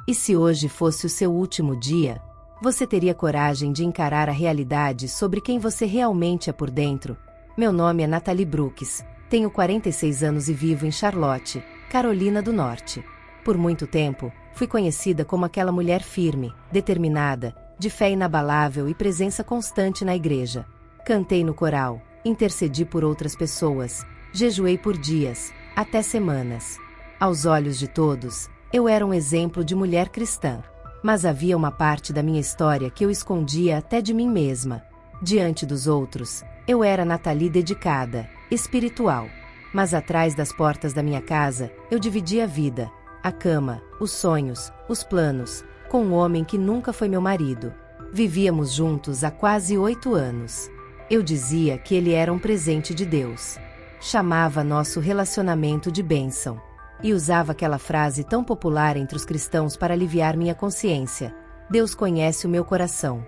E se hoje fosse o seu último dia, você teria coragem de encarar a realidade sobre quem você realmente é por dentro? Meu nome é Natalie Brooks, tenho 46 anos e vivo em Charlotte, Carolina do Norte. Por muito tempo, fui conhecida como aquela mulher firme, determinada, de fé inabalável e presença constante na igreja. Cantei no coral, intercedi por outras pessoas, jejuei por dias, até semanas. Aos olhos de todos, eu era um exemplo de mulher cristã. Mas havia uma parte da minha história que eu escondia até de mim mesma. Diante dos outros, eu era Natalie dedicada, espiritual. Mas atrás das portas da minha casa, eu dividia a vida, a cama, os sonhos, os planos, com um homem que nunca foi meu marido. Vivíamos juntos há quase 8 anos. Eu dizia que ele era um presente de Deus. Chamava nosso relacionamento de bênção. E usava aquela frase tão popular entre os cristãos para aliviar minha consciência: Deus conhece o meu coração.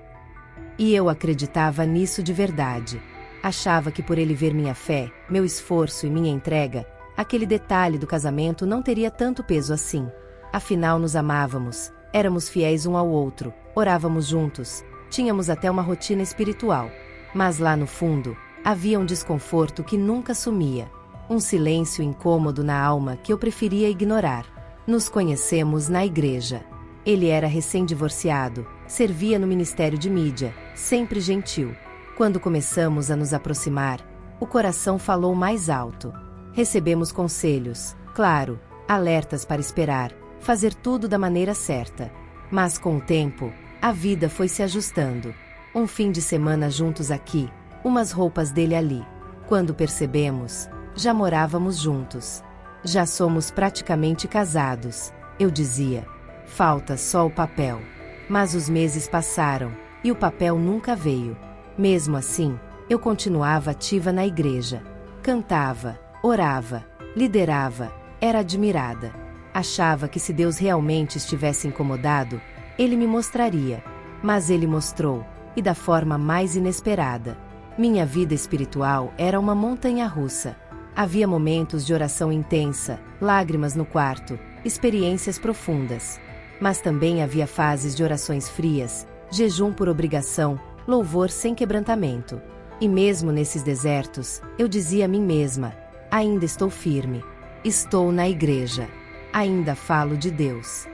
E eu acreditava nisso de verdade. Achava que por ele ver minha fé, meu esforço e minha entrega, aquele detalhe do casamento não teria tanto peso assim. Afinal, nos amávamos, éramos fiéis um ao outro, orávamos juntos, tínhamos até uma rotina espiritual. Mas lá no fundo, havia um desconforto que nunca sumia. Um silêncio incômodo na alma que eu preferia ignorar. Nos conhecemos na igreja. Ele era recém-divorciado, servia no ministério de mídia, sempre gentil. Quando começamos a nos aproximar, o coração falou mais alto. Recebemos conselhos, claro, alertas para esperar, fazer tudo da maneira certa. Mas com o tempo, a vida foi se ajustando. Um fim de semana juntos aqui, umas roupas dele ali. Quando percebemos, já morávamos juntos. Já somos praticamente casados, eu dizia. Falta só o papel. Mas os meses passaram, e o papel nunca veio. Mesmo assim, eu continuava ativa na igreja. Cantava, orava, liderava, era admirada. Achava que se Deus realmente estivesse incomodado, ele me mostraria. Mas ele mostrou, e da forma mais inesperada. Minha vida espiritual era uma montanha-russa. Havia momentos de oração intensa, lágrimas no quarto, experiências profundas. Mas também havia fases de orações frias, jejum por obrigação, louvor sem quebrantamento. E mesmo nesses desertos, eu dizia a mim mesma: ainda estou firme. Estou na igreja. Ainda falo de Deus.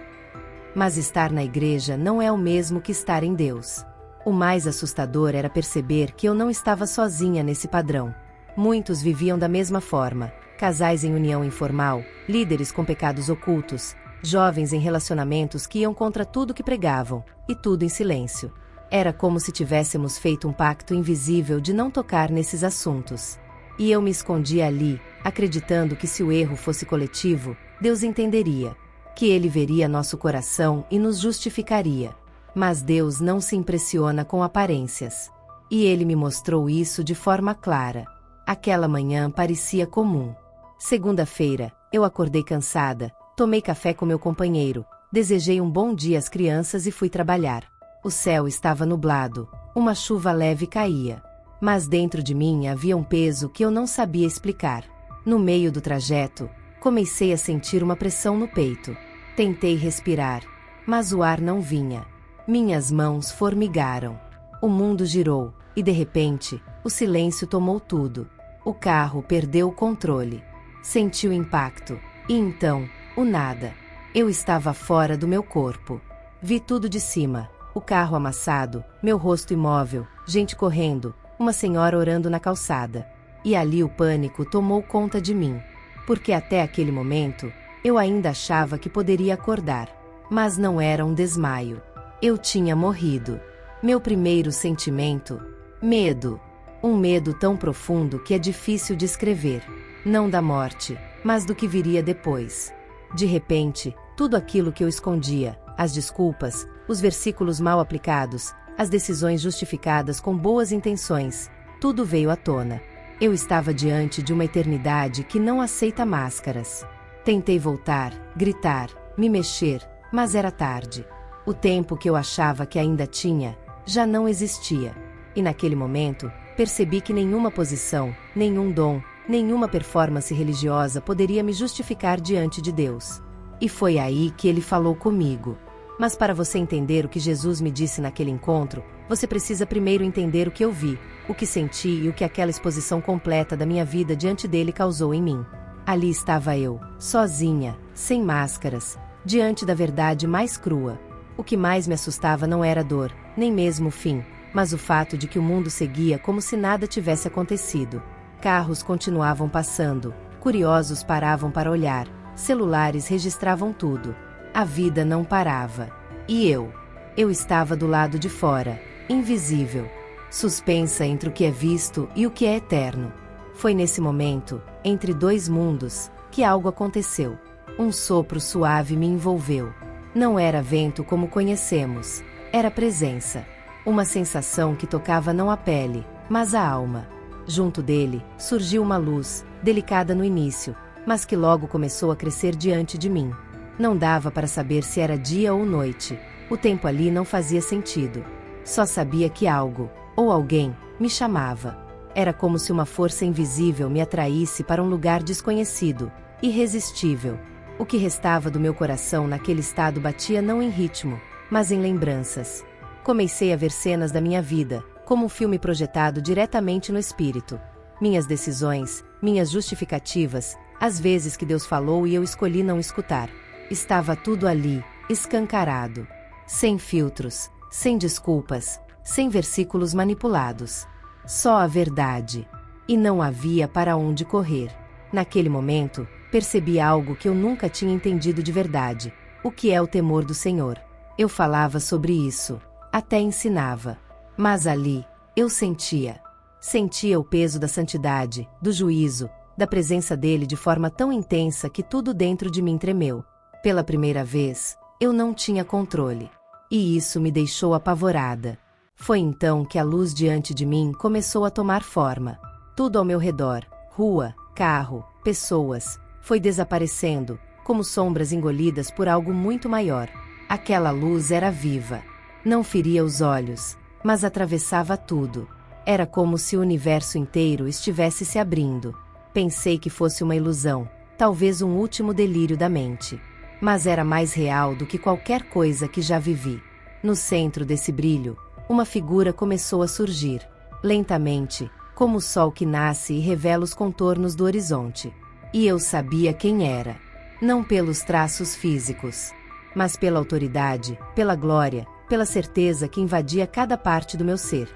Mas estar na igreja não é o mesmo que estar em Deus. O mais assustador era perceber que eu não estava sozinha nesse padrão. Muitos viviam da mesma forma: casais em união informal, líderes com pecados ocultos, jovens em relacionamentos que iam contra tudo que pregavam, e tudo em silêncio. Era como se tivéssemos feito um pacto invisível de não tocar nesses assuntos. E eu me escondia ali, acreditando que se o erro fosse coletivo, Deus entenderia, que Ele veria nosso coração e nos justificaria. Mas Deus não se impressiona com aparências. E Ele me mostrou isso de forma clara. Aquela manhã parecia comum. Segunda-feira, eu acordei cansada, tomei café com meu companheiro, desejei um bom dia às crianças e fui trabalhar. O céu estava nublado, uma chuva leve caía. Mas dentro de mim havia um peso que eu não sabia explicar. No meio do trajeto, comecei a sentir uma pressão no peito. Tentei respirar, mas o ar não vinha. Minhas mãos formigaram. O mundo girou, e de repente, o silêncio tomou tudo. O carro perdeu o controle. Senti o impacto, e então, o nada. Eu estava fora do meu corpo. Vi tudo de cima, o carro amassado, meu rosto imóvel, gente correndo, uma senhora orando na calçada. E ali o pânico tomou conta de mim. Porque até aquele momento, eu ainda achava que poderia acordar. Mas não era um desmaio. Eu tinha morrido. Meu primeiro sentimento? Medo. Um medo tão profundo que é difícil descrever. Não da morte, mas do que viria depois. De repente, tudo aquilo que eu escondia, as desculpas, os versículos mal aplicados, as decisões justificadas com boas intenções, tudo veio à tona. Eu estava diante de uma eternidade que não aceita máscaras. Tentei voltar, gritar, me mexer, mas era tarde. O tempo que eu achava que ainda tinha, já não existia. E naquele momento, percebi que nenhuma posição, nenhum dom, nenhuma performance religiosa poderia me justificar diante de Deus. E foi aí que ele falou comigo. Mas para você entender o que Jesus me disse naquele encontro, você precisa primeiro entender o que eu vi, o que senti e o que aquela exposição completa da minha vida diante dele causou em mim. Ali estava eu, sozinha, sem máscaras, diante da verdade mais crua. O que mais me assustava não era a dor, nem mesmo o fim, mas o fato de que o mundo seguia como se nada tivesse acontecido. Carros continuavam passando, curiosos paravam para olhar, celulares registravam tudo. A vida não parava. E eu estava do lado de fora, invisível, suspensa entre o que é visto e o que é eterno. Foi nesse momento, entre dois mundos, que algo aconteceu. Um sopro suave me envolveu. Não era vento como conhecemos, era presença. Uma sensação que tocava não a pele, mas a alma. Junto dele, surgiu uma luz, delicada no início, mas que logo começou a crescer diante de mim. Não dava para saber se era dia ou noite. O tempo ali não fazia sentido. Só sabia que algo, ou alguém, me chamava. Era como se uma força invisível me atraísse para um lugar desconhecido, irresistível. O que restava do meu coração naquele estado batia não em ritmo, mas em lembranças. Comecei a ver cenas da minha vida, como um filme projetado diretamente no espírito. Minhas decisões, minhas justificativas, as vezes que Deus falou e eu escolhi não escutar. Estava tudo ali, escancarado. Sem filtros, sem desculpas, sem versículos manipulados. Só a verdade. E não havia para onde correr. Naquele momento, percebi algo que eu nunca tinha entendido de verdade. O que é o temor do Senhor? Eu falava sobre isso. Até ensinava. Mas ali, eu sentia. Sentia o peso da santidade, do juízo, da presença dele de forma tão intensa que tudo dentro de mim tremeu. Pela primeira vez, eu não tinha controle. E isso me deixou apavorada. Foi então que a luz diante de mim começou a tomar forma. Tudo ao meu redor, rua, carro, pessoas, foi desaparecendo, como sombras engolidas por algo muito maior. Aquela luz era viva. Não feria os olhos, mas atravessava tudo. Era como se o universo inteiro estivesse se abrindo. Pensei que fosse uma ilusão, talvez um último delírio da mente. Mas era mais real do que qualquer coisa que já vivi. No centro desse brilho, uma figura começou a surgir, lentamente, como o sol que nasce e revela os contornos do horizonte. E eu sabia quem era. Não pelos traços físicos, mas pela autoridade, pela glória, pela certeza que invadia cada parte do meu ser.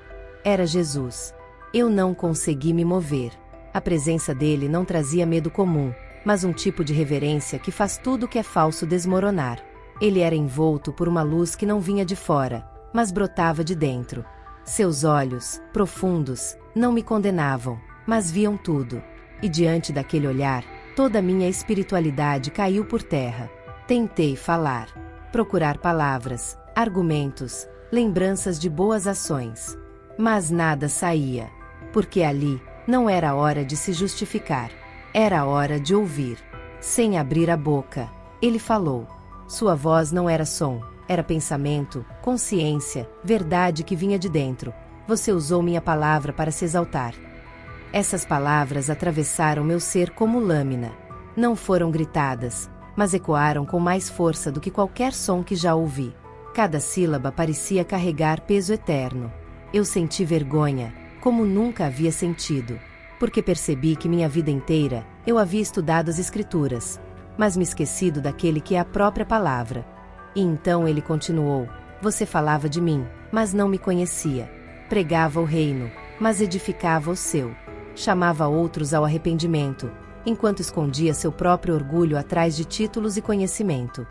Era Jesus. Eu não consegui me mover. A presença dele não trazia medo comum, mas um tipo de reverência que faz tudo que é falso desmoronar. Ele era envolto por uma luz que não vinha de fora, mas brotava de dentro. Seus olhos, profundos, não me condenavam, mas viam tudo. E diante daquele olhar, toda a minha espiritualidade caiu por terra. Tentei falar, procurar palavras, argumentos, lembranças de boas ações. Mas nada saía, porque ali não era hora de se justificar. Era hora de ouvir. Sem abrir a boca, ele falou. Sua voz não era som, era pensamento, consciência, verdade que vinha de dentro. Você usou minha palavra para se exaltar. Essas palavras atravessaram meu ser como lâmina. Não foram gritadas, mas ecoaram com mais força do que qualquer som que já ouvi. Cada sílaba parecia carregar peso eterno. Eu senti vergonha, como nunca havia sentido. Porque percebi que minha vida inteira, eu havia estudado as Escrituras, mas me esquecido daquele que é a própria palavra. E então ele continuou, você falava de mim, mas não me conhecia. Pregava o reino, mas edificava o seu. Chamava outros ao arrependimento, enquanto escondia seu próprio orgulho atrás de títulos e conhecimento.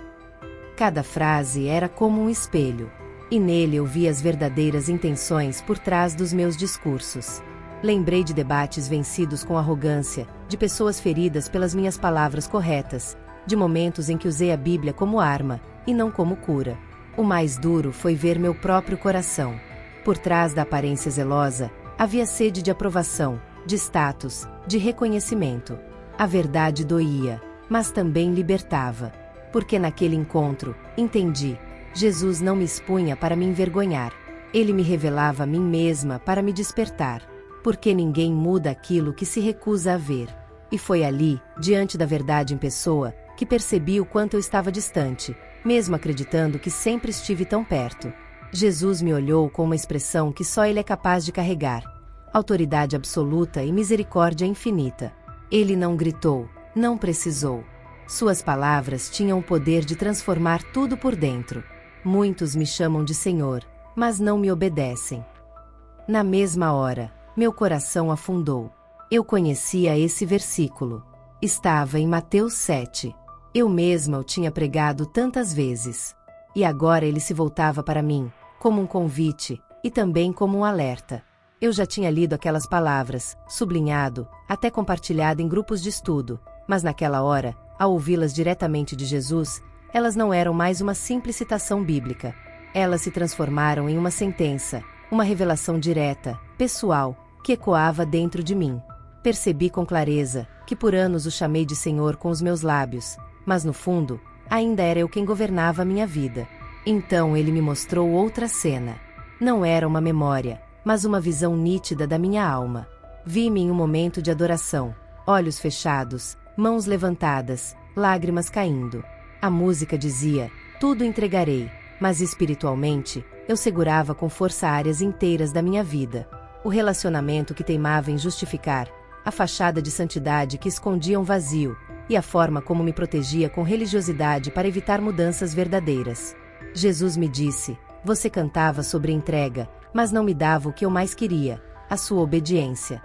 Cada frase era como um espelho, e nele eu via as verdadeiras intenções por trás dos meus discursos. Lembrei de debates vencidos com arrogância, de pessoas feridas pelas minhas palavras corretas, de momentos em que usei a Bíblia como arma, e não como cura. O mais duro foi ver meu próprio coração. Por trás da aparência zelosa, havia sede de aprovação, de status, de reconhecimento. A verdade doía, mas também libertava. Porque naquele encontro, entendi, Jesus não me expunha para me envergonhar. Ele me revelava a mim mesma para me despertar. Porque ninguém muda aquilo que se recusa a ver. E foi ali, diante da verdade em pessoa, que percebi o quanto eu estava distante. mesmo acreditando que sempre estive tão perto. Jesus me olhou com uma expressão que só Ele é capaz de carregar: autoridade absoluta e misericórdia infinita. Ele não gritou, não precisou. Suas palavras tinham o poder de transformar tudo por dentro. Muitos me chamam de Senhor, mas não me obedecem. Na mesma hora, meu coração afundou. Eu conhecia esse versículo. Estava em Mateus 7. Eu mesma o tinha pregado tantas vezes. E agora ele se voltava para mim, como um convite, e também como um alerta. Eu já tinha lido aquelas palavras, sublinhado, até compartilhado em grupos de estudo, mas naquela hora, ao ouvi-las diretamente de Jesus, elas não eram mais uma simples citação bíblica. Elas se transformaram em uma sentença, uma revelação direta, pessoal, que ecoava dentro de mim. Percebi com clareza que por anos o chamei de Senhor com os meus lábios, mas no fundo, ainda era eu quem governava a minha vida. Então ele me mostrou outra cena. Não era uma memória, mas uma visão nítida da minha alma. Vi-me em um momento de adoração, olhos fechados, mãos levantadas, lágrimas caindo. A música dizia: tudo entregarei, mas espiritualmente, eu segurava com força áreas inteiras da minha vida. O relacionamento que teimava em justificar, a fachada de santidade que escondia um vazio, e a forma como me protegia com religiosidade para evitar mudanças verdadeiras. Jesus me disse: você cantava sobre entrega, mas não me dava o que eu mais queria, a sua obediência.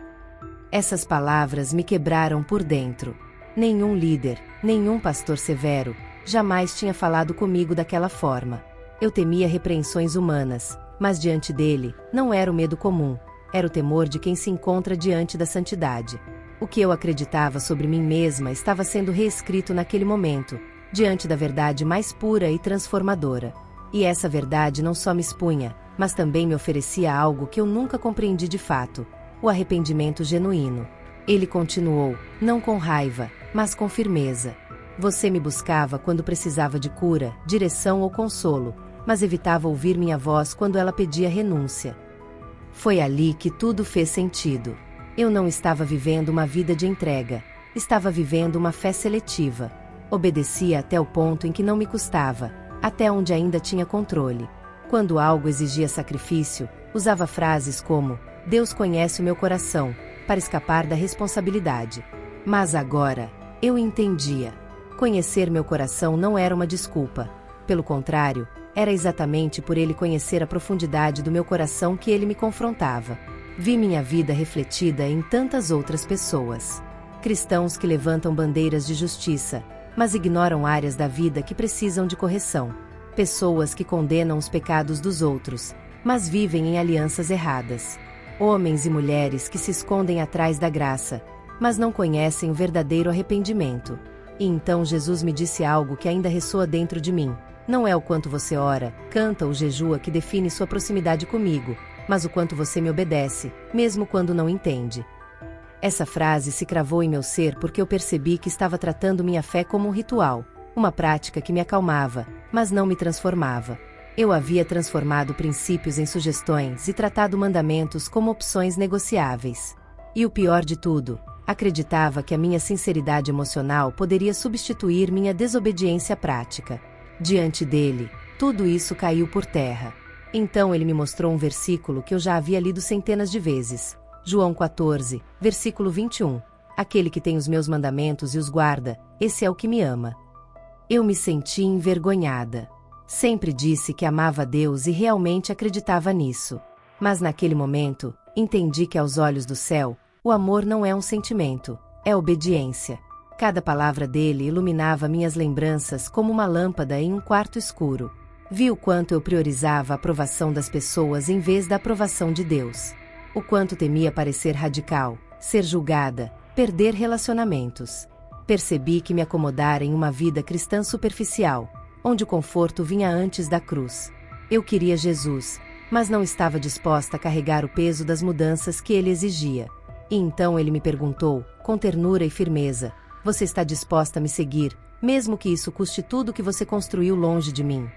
Essas palavras me quebraram por dentro. Nenhum líder, nenhum pastor severo, jamais tinha falado comigo daquela forma. Eu temia repreensões humanas, mas diante dele, não era o medo comum, era o temor de quem se encontra diante da santidade. O que eu acreditava sobre mim mesma estava sendo reescrito naquele momento, diante da verdade mais pura e transformadora. E essa verdade não só me expunha, mas também me oferecia algo que eu nunca compreendi de fato: o arrependimento genuíno. Ele continuou, não com raiva, mas com firmeza. Você me buscava quando precisava de cura, direção ou consolo, mas evitava ouvir minha voz quando ela pedia renúncia. Foi ali que tudo fez sentido. Eu não estava vivendo uma vida de entrega, estava vivendo uma fé seletiva. Obedecia até o ponto em que não me custava, até onde ainda tinha controle. Quando algo exigia sacrifício, usava frases como: Deus conhece o meu coração, para escapar da responsabilidade. Mas agora, eu entendia. Conhecer meu coração não era uma desculpa. Pelo contrário, era exatamente por ele conhecer a profundidade do meu coração que ele me confrontava. Vi minha vida refletida em tantas outras pessoas. Cristãos que levantam bandeiras de justiça, mas ignoram áreas da vida que precisam de correção. Pessoas que condenam os pecados dos outros, mas vivem em alianças erradas. Homens e mulheres que se escondem atrás da graça, mas não conhecem o verdadeiro arrependimento. E então Jesus me disse algo que ainda ressoa dentro de mim: não é o quanto você ora, canta ou jejua que define sua proximidade comigo, mas o quanto você me obedece, mesmo quando não entende. Essa frase se cravou em meu ser porque eu percebi que estava tratando minha fé como um ritual, uma prática que me acalmava, mas não me transformava. Eu havia transformado princípios em sugestões e tratado mandamentos como opções negociáveis. E o pior de tudo, acreditava que a minha sinceridade emocional poderia substituir minha desobediência prática. Diante dele, tudo isso caiu por terra. Então ele me mostrou um versículo que eu já havia lido centenas de vezes. João 14, versículo 21. Aquele que tem os meus mandamentos e os guarda, esse é o que me ama. Eu me senti envergonhada. Sempre disse que amava a Deus e realmente acreditava nisso. Mas naquele momento, entendi que aos olhos do céu, o amor não é um sentimento, é obediência. Cada palavra dele iluminava minhas lembranças como uma lâmpada em um quarto escuro. Vi o quanto eu priorizava a aprovação das pessoas em vez da aprovação de Deus. O quanto temia parecer radical, ser julgada, perder relacionamentos. Percebi que me acomodara em uma vida cristã superficial, onde o conforto vinha antes da cruz. Eu queria Jesus, mas não estava disposta a carregar o peso das mudanças que ele exigia. E então ele me perguntou, com ternura e firmeza: você está disposta a me seguir, mesmo que isso custe tudo que você construiu longe de mim?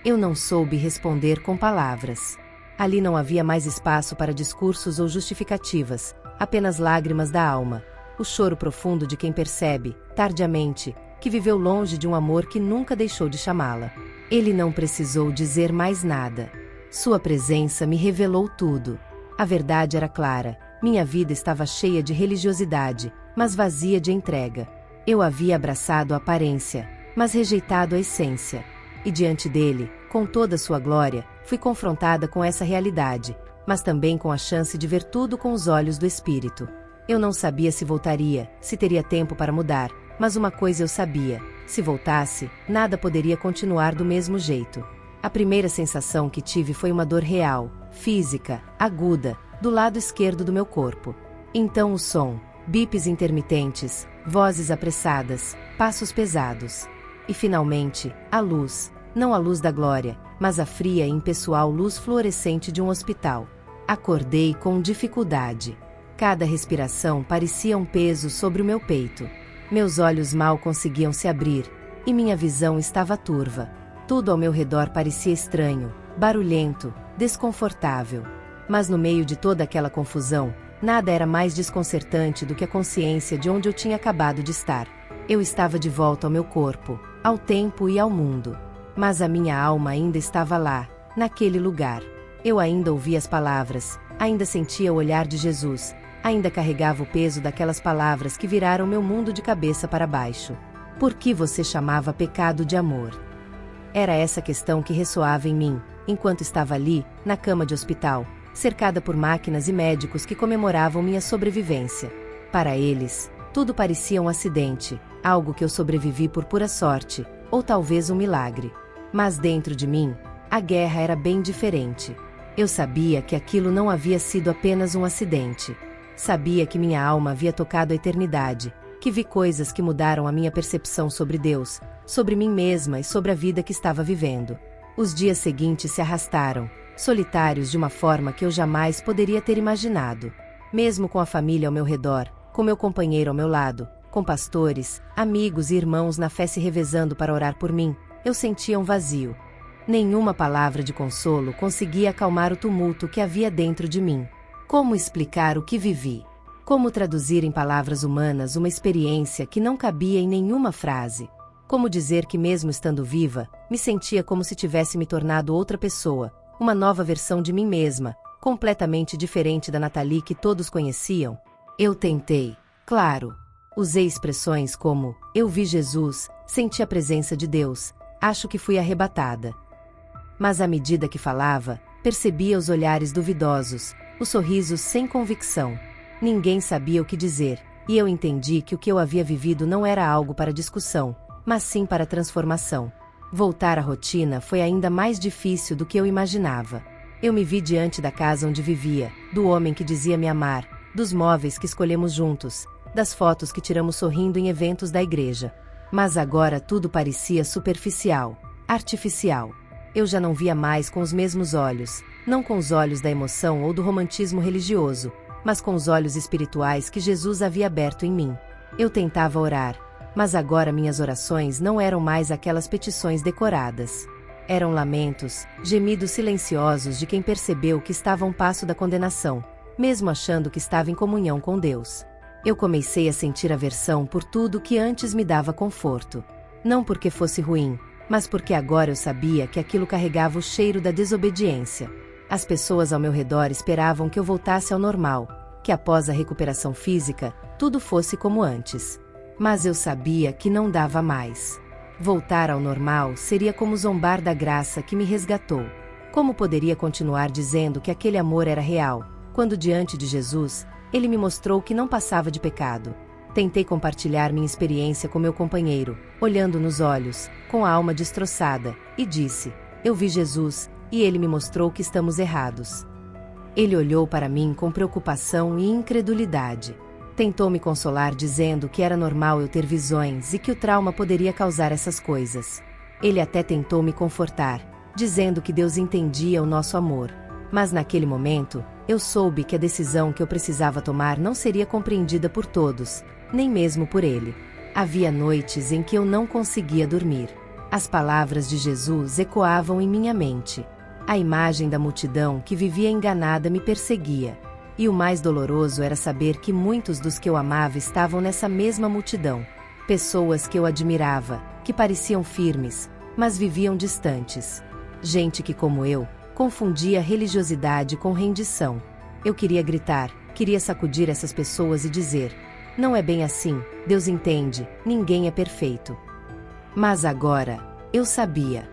Eu não soube responder com palavras. Ali não havia mais espaço para discursos ou justificativas, apenas lágrimas da alma, o choro profundo de quem percebe, tardiamente, que viveu longe de um amor que nunca deixou de chamá-la. Ele não precisou dizer mais nada. Sua presença me revelou tudo. A verdade era clara, minha vida estava cheia de religiosidade, mas vazia de entrega. Eu havia abraçado a aparência, mas rejeitado a essência. E diante dele, com toda sua glória, fui confrontada com essa realidade, mas também com a chance de ver tudo com os olhos do Espírito. Eu não sabia se voltaria, se teria tempo para mudar, mas uma coisa eu sabia: se voltasse, nada poderia continuar do mesmo jeito. A primeira sensação que tive foi uma dor real, física, aguda, do lado esquerdo do meu corpo. Então o som, bips intermitentes, vozes apressadas, passos pesados. E finalmente, a luz, não a luz da glória, mas a fria e impessoal luz fluorescente de um hospital. Acordei com dificuldade. Cada respiração parecia um peso sobre o meu peito. Meus olhos mal conseguiam se abrir, e minha visão estava turva. Tudo ao meu redor parecia estranho, barulhento, desconfortável. Mas no meio de toda aquela confusão, nada era mais desconcertante do que a consciência de onde eu tinha acabado de estar. Eu estava de volta ao meu corpo, ao tempo e ao mundo. Mas a minha alma ainda estava lá, naquele lugar. Eu ainda ouvia as palavras, ainda sentia o olhar de Jesus, ainda carregava o peso daquelas palavras que viraram meu mundo de cabeça para baixo. Por que você chamava pecado de amor? Era essa questão que ressoava em mim, enquanto estava ali, na cama de hospital, cercada por máquinas e médicos que comemoravam minha sobrevivência. Para eles, tudo parecia um acidente, algo que eu sobrevivi por pura sorte, ou talvez um milagre. Mas dentro de mim, a guerra era bem diferente. Eu sabia que aquilo não havia sido apenas um acidente. Sabia que minha alma havia tocado a eternidade, que vi coisas que mudaram a minha percepção sobre Deus, sobre mim mesma e sobre a vida que estava vivendo. Os dias seguintes se arrastaram, solitários de uma forma que eu jamais poderia ter imaginado. Mesmo com a família ao meu redor, com meu companheiro ao meu lado, com pastores, amigos e irmãos na fé se revezando para orar por mim, eu sentia um vazio. Nenhuma palavra de consolo conseguia acalmar o tumulto que havia dentro de mim. Como explicar o que vivi? Como traduzir em palavras humanas uma experiência que não cabia em nenhuma frase? Como dizer que mesmo estando viva, me sentia como se tivesse me tornado outra pessoa, uma nova versão de mim mesma, completamente diferente da Nathalie que todos conheciam? Eu tentei, claro. Usei expressões como: eu vi Jesus, senti a presença de Deus, acho que fui arrebatada. Mas à medida que falava, percebia os olhares duvidosos, os sorrisos sem convicção. Ninguém sabia o que dizer, e eu entendi que o que eu havia vivido não era algo para discussão, mas sim para transformação. Voltar à rotina foi ainda mais difícil do que eu imaginava. Eu me vi diante da casa onde vivia, do homem que dizia me amar, dos móveis que escolhemos juntos, das fotos que tiramos sorrindo em eventos da igreja. Mas agora tudo parecia superficial, artificial. Eu já não via mais com os mesmos olhos, não com os olhos da emoção ou do romantismo religioso, mas com os olhos espirituais que Jesus havia aberto em mim. Eu tentava orar, mas agora minhas orações não eram mais aquelas petições decoradas. Eram lamentos, gemidos silenciosos de quem percebeu que estava a um passo da condenação, mesmo achando que estava em comunhão com Deus. Eu comecei a sentir aversão por tudo que antes me dava conforto. Não porque fosse ruim, mas porque agora eu sabia que aquilo carregava o cheiro da desobediência. As pessoas ao meu redor esperavam que eu voltasse ao normal, que após a recuperação física, tudo fosse como antes. Mas eu sabia que não dava mais. Voltar ao normal seria como zombar da graça que me resgatou. Como poderia continuar dizendo que aquele amor era real, quando diante de Jesus, ele me mostrou que não passava de pecado? Tentei compartilhar minha experiência com meu companheiro, olhando nos olhos, com a alma destroçada, e disse: eu vi Jesus, e ele me mostrou que estamos errados. Ele olhou para mim com preocupação e incredulidade. Tentou me consolar dizendo que era normal eu ter visões e que o trauma poderia causar essas coisas. Ele até tentou me confortar, dizendo que Deus entendia o nosso amor. Mas naquele momento, eu soube que a decisão que eu precisava tomar não seria compreendida por todos, nem mesmo por ele. Havia noites em que eu não conseguia dormir. As palavras de Jesus ecoavam em minha mente. A imagem da multidão que vivia enganada me perseguia. E o mais doloroso era saber que muitos dos que eu amava estavam nessa mesma multidão. Pessoas que eu admirava, que pareciam firmes, mas viviam distantes. Gente que, como eu, confundia religiosidade com rendição. Eu queria gritar, queria sacudir essas pessoas e dizer: não é bem assim, Deus entende, ninguém é perfeito. Mas agora, eu sabia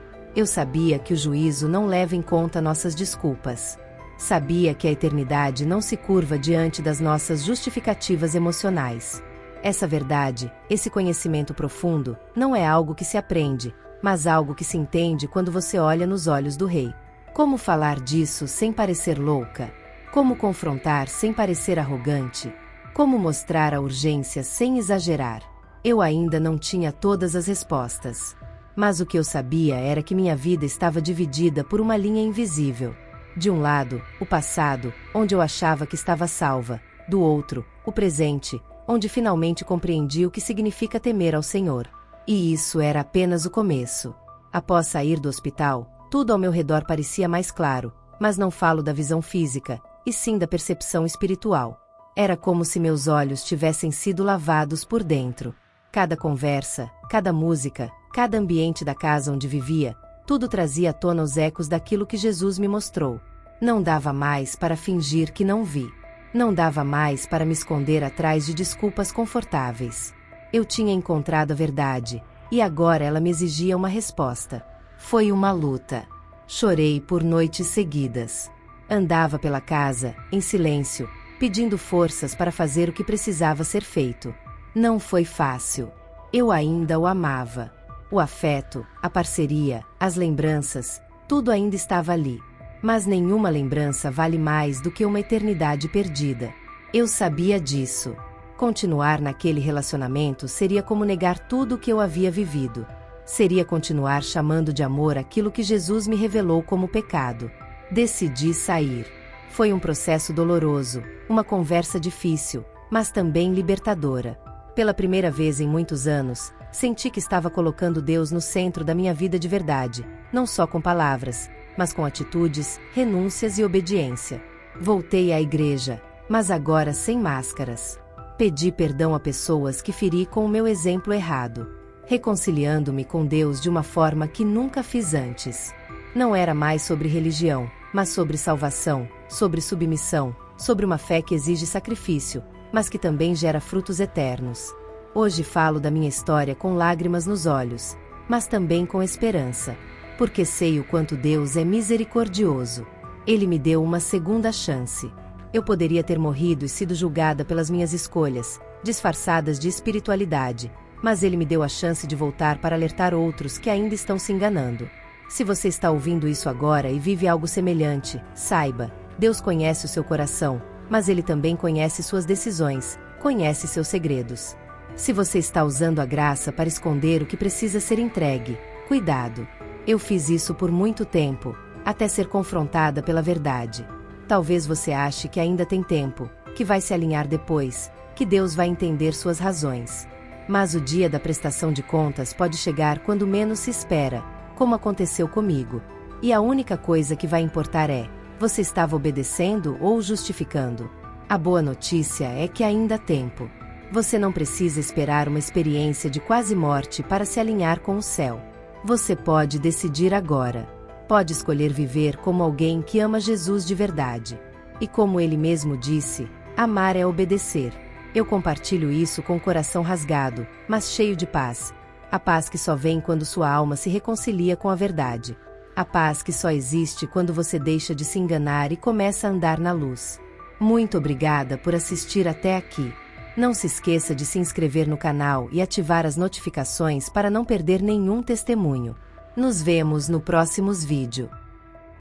que o juízo não leva em conta nossas desculpas. Sabia que a eternidade não se curva diante das nossas justificativas emocionais. Essa verdade, esse conhecimento profundo, não é algo que se aprende, mas algo que se entende quando você olha nos olhos do Rei. Como falar disso sem parecer louca? Como confrontar sem parecer arrogante? Como mostrar a urgência sem exagerar? Eu ainda não tinha todas as respostas. Mas o que eu sabia era que minha vida estava dividida por uma linha invisível. De um lado, o passado, onde eu achava que estava salva. Do outro, o presente, onde finalmente compreendi o que significa temer ao Senhor. E isso era apenas o começo. Após sair do hospital, tudo ao meu redor parecia mais claro, mas não falo da visão física, e sim da percepção espiritual. Era como se meus olhos tivessem sido lavados por dentro. Cada conversa, cada música, cada ambiente da casa onde vivia, tudo trazia à tona os ecos daquilo que Jesus me mostrou. Não dava mais para fingir que não vi. Não dava mais para me esconder atrás de desculpas confortáveis. Eu tinha encontrado a verdade, e agora ela me exigia uma resposta. Foi uma luta. Chorei por noites seguidas. Andava pela casa, em silêncio, pedindo forças para fazer o que precisava ser feito. Não foi fácil. Eu ainda o amava. O afeto, a parceria, as lembranças, tudo ainda estava ali. Mas nenhuma lembrança vale mais do que uma eternidade perdida. Eu sabia disso. Continuar naquele relacionamento seria como negar tudo o que eu havia vivido. Seria continuar chamando de amor aquilo que Jesus me revelou como pecado. Decidi sair. Foi um processo doloroso, uma conversa difícil, mas também libertadora. Pela primeira vez em muitos anos, senti que estava colocando Deus no centro da minha vida de verdade, não só com palavras, mas com atitudes, renúncias e obediência. Voltei à igreja, mas agora sem máscaras. Pedi perdão a pessoas que feri com o meu exemplo errado, reconciliando-me com Deus de uma forma que nunca fiz antes. Não era mais sobre religião, mas sobre salvação, sobre submissão, sobre uma fé que exige sacrifício, mas que também gera frutos eternos. Hoje falo da minha história com lágrimas nos olhos, mas também com esperança, porque sei o quanto Deus é misericordioso. Ele me deu uma segunda chance. Eu poderia ter morrido e sido julgada pelas minhas escolhas, disfarçadas de espiritualidade, mas Ele me deu a chance de voltar para alertar outros que ainda estão se enganando. Se você está ouvindo isso agora e vive algo semelhante, saiba, Deus conhece o seu coração, mas Ele também conhece suas decisões, conhece seus segredos. Se você está usando a graça para esconder o que precisa ser entregue, cuidado. Eu fiz isso por muito tempo, até ser confrontada pela verdade. Talvez você ache que ainda tem tempo, que vai se alinhar depois, que Deus vai entender suas razões. Mas o dia da prestação de contas pode chegar quando menos se espera, como aconteceu comigo. E a única coisa que vai importar é: você estava obedecendo ou justificando? A boa notícia é que ainda há tempo. Você não precisa esperar uma experiência de quase morte para se alinhar com o céu. Você pode decidir agora. Pode escolher viver como alguém que ama Jesus de verdade. E como ele mesmo disse, amar é obedecer. Eu compartilho isso com o coração rasgado, mas cheio de paz. A paz que só vem quando sua alma se reconcilia com a verdade. A paz que só existe quando você deixa de se enganar e começa a andar na luz. Muito obrigada por assistir até aqui. Não se esqueça de se inscrever no canal e ativar as notificações para não perder nenhum testemunho. Nos vemos no próximo vídeo.